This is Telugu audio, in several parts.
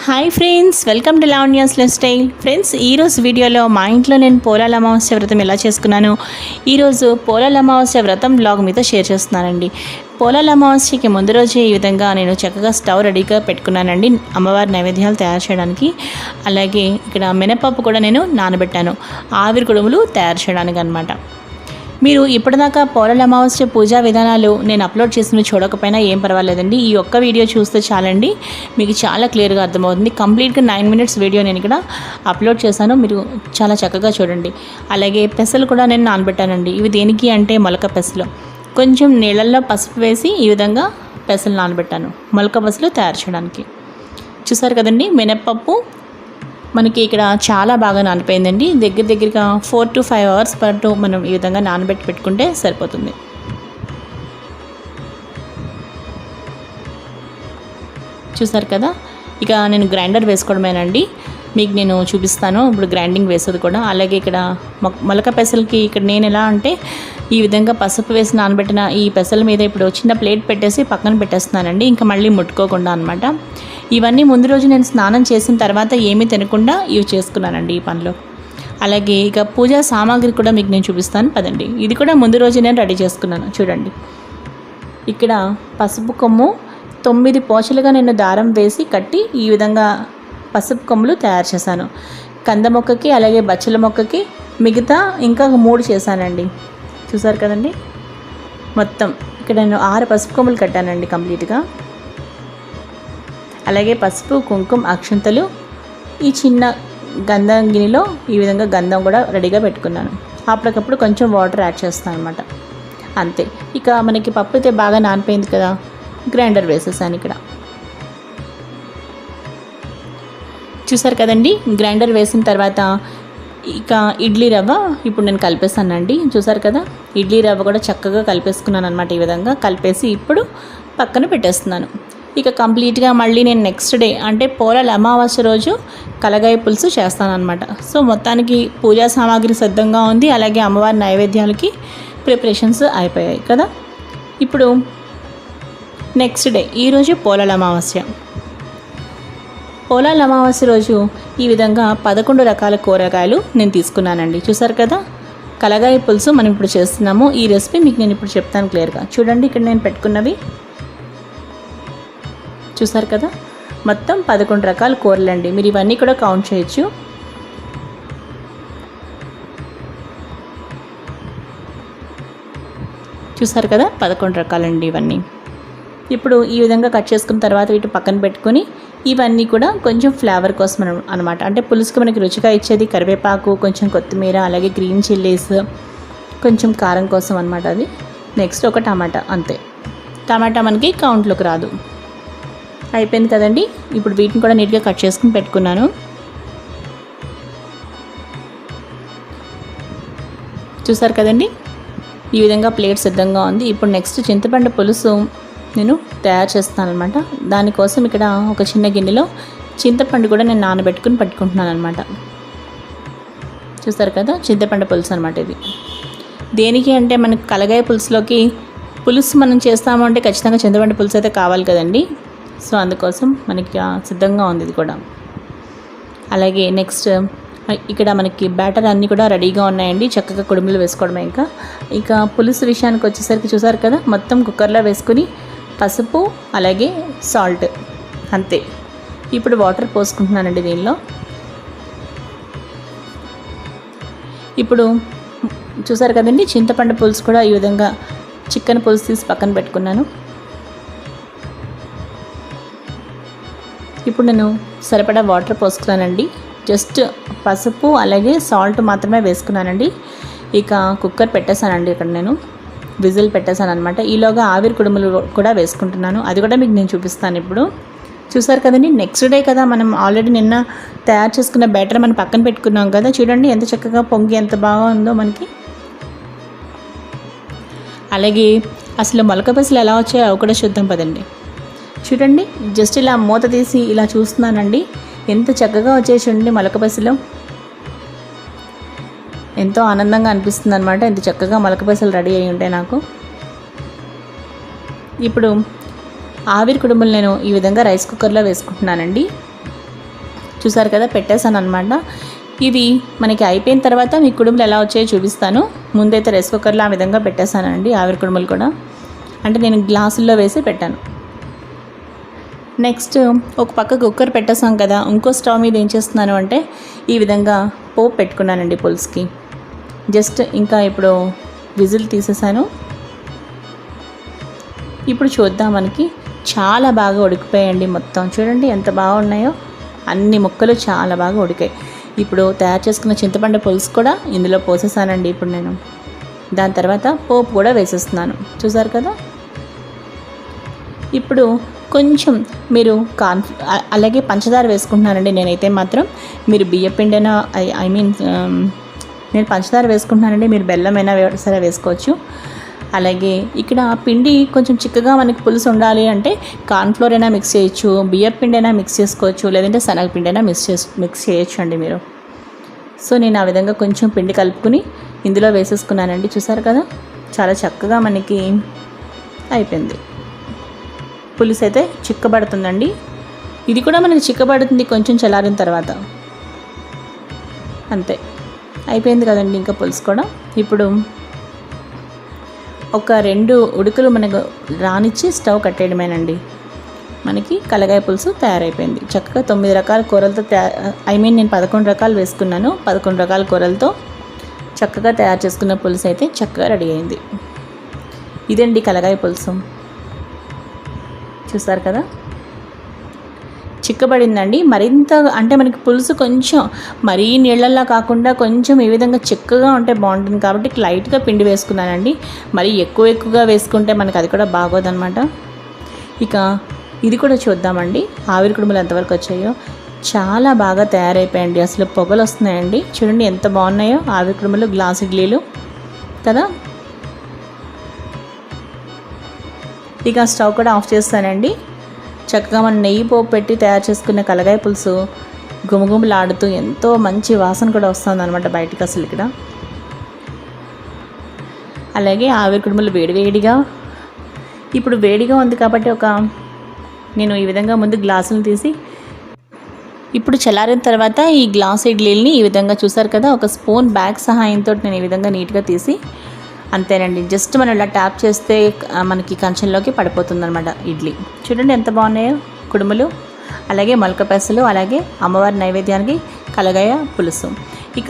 Hi friends, welcome to Lavanya's life style. Friends, ఈరోజు వీడియోలో మా ఇంట్లో నేను పోలాల అమావాస్య వ్రతం ఎలా చేసుకున్నాను, ఈరోజు పోలాల అమావాస్య వ్రతం బ్లాగ్ మీతో షేర్ చేస్తున్నానండి. పోలాల అమావాస్యకి ముందు రోజే ఈ విధంగా నేను చక్కగా స్టవ్ రెడీగా పెట్టుకున్నానండి అమ్మవారి నైవేద్యాలు తయారు చేయడానికి. అలాగే ఇక్కడ మినపప్పు కూడా నేను నానబెట్టాను ఆవిరి కుడుములు తయారు చేయడానికి అనమాట. మీరు ఇప్పటిదాకా పోలాల అమావాస్య పూజా విధానాలు నేను అప్లోడ్ చేసినవి చూడకపోయినా ఏం పర్వాలేదండి, ఈ ఒక్క వీడియో చూస్తే చాలండి, మీకు చాలా క్లియర్గా అర్థమవుతుంది. కంప్లీట్గా 9 minutes వీడియో నేను ఇక్కడ అప్లోడ్ చేశాను, మీరు చాలా చక్కగా చూడండి. అలాగే పెసలు కూడా నేను నానబెట్టానండి. ఇవి దేనికి అంటే మొలక పెసలు. కొంచెం నీళ్ళల్లో పసుపు వేసి ఈ విధంగా పెసలు నానబెట్టాను మొలక పెసలు తయారు చేయడానికి. చూసారు కదండి, మినప్పప్పు మనకి ఇక్కడ చాలా బాగా నానిపోయిందండి. దగ్గరగా 4 to 5 hours పాటు మనం ఈ విధంగా నానబెట్టి పెట్టుకుంటే సరిపోతుంది. చూసారు కదా, ఇక నేను గ్రైండర్ వేసుకోవడమేనండి, మీకు నేను చూపిస్తాను ఇప్పుడు గ్రైండింగ్ వేసేది కూడా. అలాగే ఇక్కడ మొలక పెసలకి ఇక్కడ నేను ఎలా అంటే ఈ విధంగా పసుపు వేసి నానబెట్టిన ఈ పెసల మీద ఇప్పుడు చిన్న ప్లేట్ పెట్టేసి పక్కన పెట్టేస్తున్నానండి, ఇంకా మళ్ళీ ముట్టుకోకుండా అనమాట. ఇవన్నీ ముందు రోజు నేను స్నానం చేసిన తర్వాత ఏమీ తినకుండా ఇవి చేసుకున్నానండి ఈ పనులు. అలాగే ఇక పూజా సామాగ్రి కూడా మీకు నేను చూపిస్తాను పదండి. ఇది కూడా ముందు రోజు నేను రెడీ చేసుకున్నాను. చూడండి, ఇక్కడ పసుపు కొమ్ము 9 పోచలుగా నేను దారం వేసి కట్టి ఈ విధంగా పసుపు కొమ్ములు తయారు చేశాను. కంద మొక్కకి అలాగే బచ్చల మొక్కకి మిగతా ఇంకా 3 చేశానండి. చూసారు కదండి, మొత్తం ఇక్కడ నేను 6 పసుపు కొమ్ములు కట్టానండి కంప్లీట్గా. అలాగే పసుపు, కుంకుమ, అక్షంతలు ఈ చిన్న గంధం గిన్నెలో ఈ విధంగా గంధం కూడా రెడీగా పెట్టుకున్నాను. అప్పటికప్పుడు కొంచెం వాటర్ యాడ్ చేస్తాను అనమాట, అంతే. ఇక మనకి పప్పు అయితే బాగా నానిపోయింది కదా, గ్రైండర్ వేసేసాను ఇక్కడ. చూసారు కదండి, గ్రైండర్ వేసిన తర్వాత ఇక ఇడ్లీ రవ్వ ఇప్పుడు నేను కలిపేస్తానండి. చూసారు కదా, ఇడ్లీ రవ్వ కూడా చక్కగా కలిపేసుకున్నాను అనమాట. ఈ విధంగా కలిపేసి ఇప్పుడు పక్కన పెట్టేస్తున్నాను. ఇక కంప్లీట్గా మళ్ళీ నేను నెక్స్ట్ డే అంటే పోలాల అమావాస్య రోజు కలగాయ పులుసు చేస్తానన్నమాట. సో మొత్తానికి పూజా సామాగ్రి సిద్ధంగా ఉంది, అలాగే అమ్మవారి నైవేద్యాలకి ప్రిపరేషన్స్ అయిపోయాయి కదా. ఇప్పుడు నెక్స్ట్ డే ఈరోజు పోలాల అమావాస్య. పోలాల అమావాస్య రోజు ఈ విధంగా 11 రకాల కూరగాయలు నేను తీసుకున్నానండి. చూసారు కదా, కలగాయ పులుసు మనం ఇప్పుడు చేస్తున్నాము. ఈ రెసిపీ మీకు నేను ఇప్పుడు చెప్తాను క్లియర్గా. చూడండి, ఇక్కడ నేను పెట్టుకున్నవి చూసారు కదా, మొత్తం 11 రకాల కూరలండి. మీరు ఇవన్నీ కూడా కౌంట్ చేయొచ్చు. చూసారు కదా, 11 రకాలండి ఇవన్నీ. ఇప్పుడు ఈ విధంగా కట్ చేసుకున్న తర్వాత వీటి పక్కన పెట్టుకొని ఇవన్నీ కూడా కొంచెం ఫ్లేవర్ కోసం అనమాట, అంటే పులుసుకు మనకి రుచిగా ఇచ్చేది కరివేపాకు, కొంచెం కొత్తిమీర, అలాగే గ్రీన్ చిల్లీస్, కొంచెం కారం కోసం అనమాట అది. నెక్స్ట్ ఒక టమాటా, అంతే. టమాటా మనకి కౌంట్లోకి రాదు. అయిపోయింది కదండి. ఇప్పుడు వీటిని కూడా నీట్గా కట్ చేసుకుని పెట్టుకున్నాను. చూసారు కదండి, ఈ విధంగా ప్లేట్ సిద్ధంగా ఉంది. ఇప్పుడు నెక్స్ట్ చింతపండు పులుసు నేను తయారు చేస్తాను అనమాట. దానికోసం ఇక్కడ ఒక చిన్న గిన్నెలో చింతపండు కూడా నేను నానబెట్టుకుని పట్టుకుంటున్నాను అనమాట. చూసారు కదా, చింతపండు పులుసు అనమాట ఇది. దేనికి అంటే మనకి కలగాయ పులుసులోకి పులుసు మనం చేస్తాము అంటే ఖచ్చితంగా చింతపండు పులుసు అయితే కావాలి కదండి. సో అందుకోసం మనకి సిద్ధంగా ఉంది ఇది కూడా. అలాగే నెక్స్ట్ ఇక్కడ మనకి బ్యాటర్ అన్నీ కూడా రెడీగా ఉన్నాయండి, చక్కగా కుడుములు వేసుకోవడమే. ఇక పులుసు విషయానికి వచ్చేసరికి చూసారు కదా, మొత్తం కుక్కర్లో వేసుకుని పసుపు అలాగే సాల్ట్, అంతే. ఇప్పుడు వాటర్ పోసుకుంటున్నానండి దీనిలో. ఇప్పుడు చూసారు కదండి, చింతపండు పులుసు కూడా ఈ విధంగా చికెన్ పులుసు తీసి పక్కన పెట్టుకున్నాను. ఇప్పుడు నేను సరిపడా వాటర్ పోసుకున్నానండి. జస్ట్ పసుపు అలాగే సాల్ట్ మాత్రమే వేసుకున్నానండి. ఇక కుక్కర్ పెట్టేశానండి, ఇక్కడ నేను విజిల్ పెట్టేశాను అనమాట. ఈలోగా ఆవిరి కుడుములు కూడా వేసుకుంటున్నాను, అది కూడా మీకు నేను చూపిస్తాను ఇప్పుడు. చూసారు కదండి, నెక్స్ట్ డే కదా, మనం ఆల్రెడీ నిన్న తయారు చేసుకున్న బ్యాటర్ మనం పక్కన పెట్టుకున్నాం కదా. చూడండి ఎంత చక్కగా పొంగి ఎంత బాగా ఉందో మనకి. అలాగే అసలు మొలక పెసలు ఎలా వచ్చాయో అవి కూడా చూద్దాం పదండి. చూడండి, జస్ట్ ఇలా మూత తీసి ఇలా చూస్తున్నానండి, ఎంత చక్కగా వచ్చాయి చూడండి మొలక పెసలు. ఎంతో ఆనందంగా అనిపిస్తుంది అనమాట, ఎంత చక్కగా మొలక పెసలు రెడీ అయి ఉంటాయి నాకు. ఇప్పుడు ఆవిరి కుడుములు నేను ఈ విధంగా రైస్ కుక్కర్లో వేసుకుంటున్నానండి. చూసారు కదా, పెట్టేశాను అనమాట. ఇవి మనకి అయిపోయిన తర్వాత మీ కుడుములు ఎలా వచ్చాయో చూపిస్తాను. ముందైతే రైస్ కుక్కర్లో ఆ విధంగా పెట్టేశానండి ఆవిరి కుడుములు కూడా. అంటే నేను గ్లాసుల్లో వేసి పెట్టాను. నెక్స్ట్ ఒక పక్క కుక్కర్ పెట్టేసాం కదా, ఇంకో స్టవ్ మీద ఏం చేస్తున్నాను అంటే ఈ విధంగా పోపు పెట్టుకున్నానండి పులుసుకి. జస్ట్ ఇంకా ఇప్పుడు విజిల్ తీసేసాను. ఇప్పుడు చూద్దాం, మనకి చాలా బాగా ఉడికిపోయాయండి మొత్తం. చూడండి ఎంత బాగున్నాయో, అన్ని ముక్కలు చాలా బాగా ఉడికాయి. ఇప్పుడు తయారు చేసుకున్న చింతపండు పులుసు కూడా ఇందులో పోసేసానండి ఇప్పుడు నేను. దాని తర్వాత పోపు కూడా వేసేస్తున్నాను. చూసారు కదా. ఇప్పుడు కొంచెం మీరు అలాగే పంచదార వేసుకుంటున్నానండి నేనైతే మాత్రం. మీరు బియ్యపిండైనా నేను పంచదార వేసుకుంటున్నానండి, మీరు బెల్లమైనా సరే వేసుకోవచ్చు. అలాగే ఇక్కడ పిండి కొంచెం చిక్కగా మనకి పులుసు ఉండాలి అంటే కార్న్ఫ్లోర్ అయినా మిక్స్ చేయొచ్చు, బియ్యం పిండి అయినా మిక్స్ చేసుకోవచ్చు, లేదంటే శనగపిండి అయినా మిక్స్ చేయొచ్చు అండి మీరు. సో నేను ఆ విధంగా కొంచెం పిండి కలుపుకుని ఇందులో వేసేసుకున్నానండి. చూసారు కదా, చాలా చక్కగా మనకి అయిపోయింది. పులుసు అయితే చిక్కబడుతుందండి. ఇది కూడా మనకి చిక్కబడుతుంది కొంచెం చల్లారిన తర్వాత. అంతే, అయిపోయింది కదండి ఇంకా పులుసు కూడా. ఇప్పుడు ఒక 2 ఉడుకులు మనకు రానిచ్చి స్టవ్ కట్టేయడమేనండి. మనకి కలగాయ పులుసు తయారైపోయింది. చక్కగా 9 రకాల కూరలతో నేను 11 రకాలు వేసుకున్నాను. 11 రకాల కూరలతో చక్కగా తయారు చేసుకున్న పులుసు అయితే చక్కగా రెడీ అయింది. ఇదండి కలగాయ పులుసు. చూసారు కదా, చిక్కబడిందండి. మరింత అంటే మనకి పులుసు కొంచెం మరీ నీళ్ళల్లా కాకుండా కొంచెం ఈ విధంగా చిక్కగా ఉంటే బాగుంటుంది కాబట్టి లైట్గా పిండి వేసుకున్నానండి. మరి ఎక్కువగా వేసుకుంటే మనకి అది కూడా బాగోదన్నమాట. ఇక ఇది కూడా చూద్దామండి, ఆవిరి కుడుములు ఎంతవరకు వచ్చాయో. చాలా బాగా తయారైపోయాయండి, అసలు పొగలు వస్తున్నాయండి. చూడండి ఎంత బాగున్నాయో ఆవిరి కుడుములు, గ్లాస్ ఇడ్లీలు కదా. ఇక స్టవ్ కూడా ఆఫ్ చేస్తానండి. చక్కగా మనం నెయ్యి పోపు పెట్టి తయారు చేసుకున్న కలగాయ పులుసు గుమగుమలాడుతూ ఎంతో మంచి వాసన కూడా వస్తుంది అనమాట బయటకు అసలు ఇక్కడ. అలాగే ఆవిరి కుడుములు వేడివేడిగా, ఇప్పుడు వేడిగా ఉంది కాబట్టి నేను ఈ విధంగా ముందు గ్లాసులు తీసి, ఇప్పుడు చల్లారిన తర్వాత ఈ గ్లాస్ ఇడ్లీని ఈ విధంగా చూసారు కదా, ఒక స్పూన్ బ్యాగ్ సహాయంతో నేను ఈ విధంగా నీట్గా తీసి, అంతేనండి, జస్ట్ మనం ఇలా ట్యాప్ చేస్తే మనకి కంచంలోకి పడిపోతుంది అనమాట ఇడ్లీ. చూడండి ఎంత బాగున్నాయో కుడుములు, అలాగే మొలక పెసలు, అలాగే అమ్మవారి నైవేద్యానికి కలగాయ పులుసు. ఇక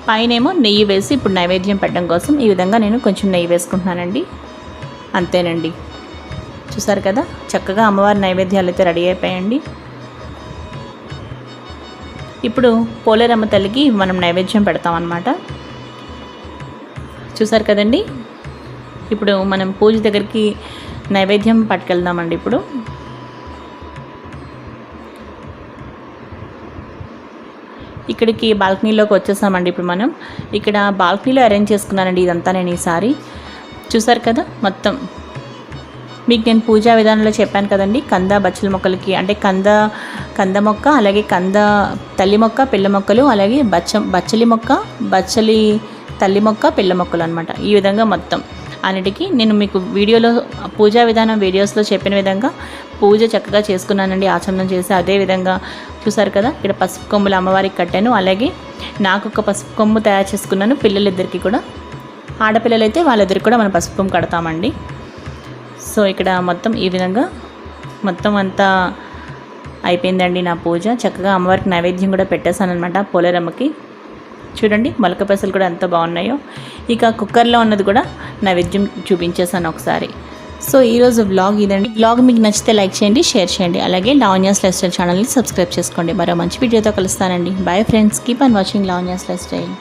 పైనేమో నెయ్యి వేసి ఇప్పుడు నైవేద్యం పెట్టడం కోసం ఈ విధంగా నేను కొంచెం నెయ్యి వేసుకుంటున్నానండి. అంతేనండి, చూసారు కదా, చక్కగా అమ్మవారి నైవేద్యాలు అయితే రెడీ అయిపోయాయండి. ఇప్పుడు పోలేరమ్మ తల్లికి మనం నైవేద్యం పెడతాం అన్నమాట. చూసారు కదండి, ఇప్పుడు మనం పూజ దగ్గరికి నైవేద్యం పట్టుకెళ్దామండి. ఇప్పుడు ఇక్కడికి బాల్కనీలోకి వచ్చేసామండి. ఇప్పుడు మనం ఇక్కడ బాల్కనీలో అరేంజ్ చేసుకున్నానండి ఇదంతా నేను ఈసారి. చూసారు కదా, మొత్తం మీకు నేను పూజా విధానంలో చెప్పాను కదండి. కంద బచ్చలి మొక్కలకి అంటే కంద మొక్క, అలాగే కంద తల్లి మొక్క, పిల్ల మొక్కలు, అలాగే బచ్చలి మొక్క, బచ్చలి తల్లి మొక్క, పిల్ల మొక్కలు అనమాట. ఈ విధంగా మొత్తం అన్నిటికీ నేను మీకు వీడియోలో పూజా విధానం వీడియోస్లో చెప్పిన విధంగా పూజ చక్కగా చేసుకున్నానండి, ఆచమనం చేసి. అదేవిధంగా చూసారు కదా, ఇక్కడ పసుపు కొమ్ములు అమ్మవారికి కట్టాను. అలాగే నాకు ఒక పసుపు కొమ్ము తయారు చేసుకున్నాను. పిల్లలిద్దరికి కూడా, ఆడపిల్లలైతే వాళ్ళిద్దరికి కూడా మనం పసుపు కొమ్ము కడతామండి. సో ఇక్కడ మొత్తం ఈ విధంగా మొత్తం అంతా అయిపోయిందండి నా పూజ. చక్కగా అమ్మవారికి నైవేద్యం కూడా పెట్టేశాను అనమాట పోలేరమ్మకి. చూడండి మొలక పెసలు కూడా ఎంత బాగున్నాయో. ఇక కుక్కర్లో ఉన్నది కూడా నైవేద్యం చూపించేసాను ఒకసారి. సో ఈరోజు వ్లాగ్ ఇదండి. వ్లాగ్ మీకు నచ్చితే లైక్ చేయండి, షేర్ చేయండి, అలాగే లావణ్యాస్ లైఫ్ స్టైల్ ఛానల్ని సబ్స్క్రైబ్ చేసుకోండి. మరో మంచి వీడియోతో కలుస్తానండి. Bye friends, keep on watching Lavanya's life style.